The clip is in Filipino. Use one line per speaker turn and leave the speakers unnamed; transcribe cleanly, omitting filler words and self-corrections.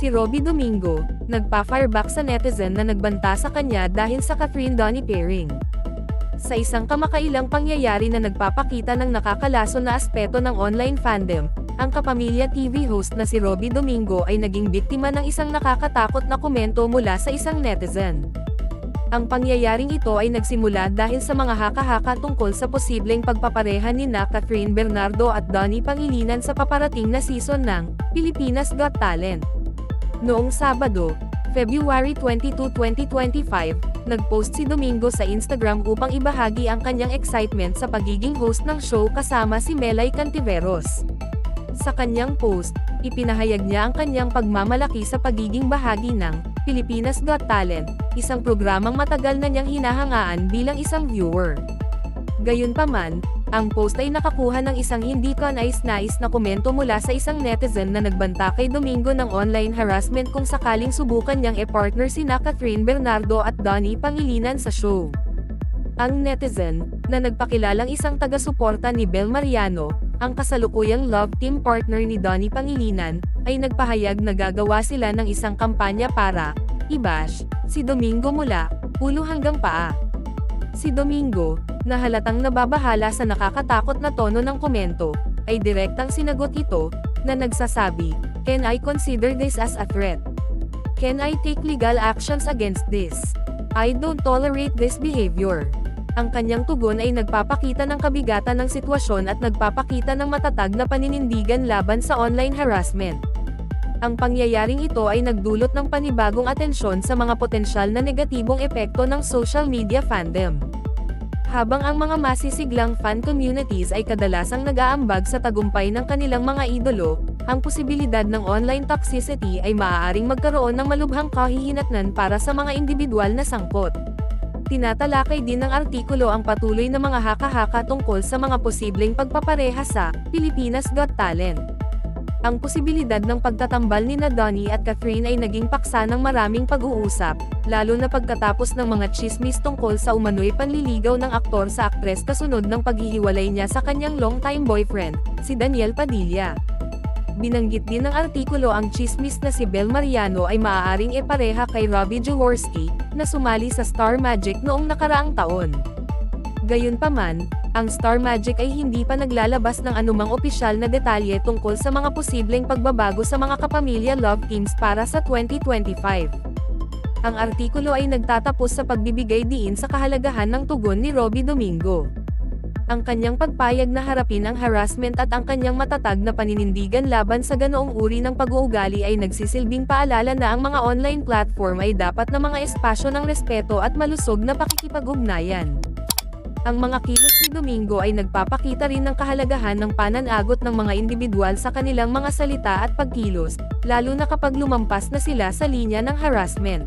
Si Robby Domingo, nagpa-fireback sa netizen na nagbanta sa kanya dahil sa Catherine-Donnie pairing. Sa isang kamakailang pangyayari na nagpapakita ng nakakalason na aspeto ng online fandom, ang Kapamilya TV host na si Robby Domingo ay naging biktima ng isang nakakatakot na komento mula sa isang netizen. Ang pangyayaring ito ay nagsimula dahil sa mga haka-haka tungkol sa posibleng pagpapareha nina Catherine Bernardo at Donnie Pangilinan sa paparating na season ng Pilipinas Got Talent. Noong Sabado, February 22, 2025, nag-post si Domingo sa Instagram upang ibahagi ang kanyang excitement sa pagiging host ng show kasama si Melay Cantiveros. Sa kanyang post, ipinahayag niya ang kanyang pagmamalaki sa pagiging bahagi ng Pilipinas Got Talent, isang programang matagal na niyang hinahangaan bilang isang viewer. Gayunpaman, ang post ay nakakuha ng isang hindi kanais-nais na komento mula sa isang netizen na nagbanta kay Domingo ng online harassment kung sakaling subukan niyang e-partner sina Catherine Bernardo at Donnie Pangilinan sa show. Ang netizen, na nagpakilalang isang taga-suporta ni Bel Mariano, ang kasalukuyang love team partner ni Donnie Pangilinan, ay nagpahayag na gagawa sila ng isang kampanya para i-bash si Domingo mula ulo hanggang paa. Si Domingo, na halatang nababahala sa nakakatakot na tono ng komento, ay direktang sinagot ito, na nagsasabi, "Can I consider this as a threat? Can I take legal actions against this? I don't tolerate this behavior." Ang kanyang tugon ay nagpapakita ng kabigatan ng sitwasyon at nagpapakita ng matatag na paninindigan laban sa online harassment. Ang pangyayaring ito ay nagdulot ng panibagong atensyon sa mga potensyal na negatibong epekto ng social media fandom. Habang ang mga masisiglang fan communities ay kadalasang nag-aambag sa tagumpay ng kanilang mga idolo, ang posibilidad ng online toxicity ay maaaring magkaroon ng malubhang kahihinatnan para sa mga individual na sangkot. Tinatalakay din ng artikulo ang patuloy na mga haka-haka tungkol sa mga posibleng pagpapareha sa Pilipinas Got Talent. Ang posibilidad ng pagtatambal nina Donnie at Catherine ay naging paksa ng maraming pag-uusap, lalo na pagkatapos ng mga tsismis tungkol sa umano'y panliligaw ng aktor sa aktres kasunod ng paghihiwalay niya sa kanyang long-time boyfriend, si Daniel Padilla. Binanggit din ng artikulo ang tsismis na si Bel Mariano ay maaaring epareha kay Robbie Jaworski, na sumali sa Star Magic noong nakaraang taon. Gayunpaman, ang Star Magic ay hindi pa naglalabas ng anumang opisyal na detalye tungkol sa mga posibleng pagbabago sa mga kapamilya love teams para sa 2025. Ang artikulo ay nagtatapos sa pagbibigay diin sa kahalagahan ng tugon ni Robby Domingo. Ang kanyang pagpayag na harapin ang harassment at ang kanyang matatag na paninindigan laban sa ganoong uri ng pag-uugali ay nagsisilbing paalala na ang mga online platform ay dapat na mga espasyo ng respeto at malusog na pakikipag-ugnayan. Ang mga kilos ni Domingo ay nagpapakita rin ng kahalagahan ng pananagot ng mga individual sa kanilang mga salita at pagkilos, lalo na kapag lumampas na sila sa linya ng harassment.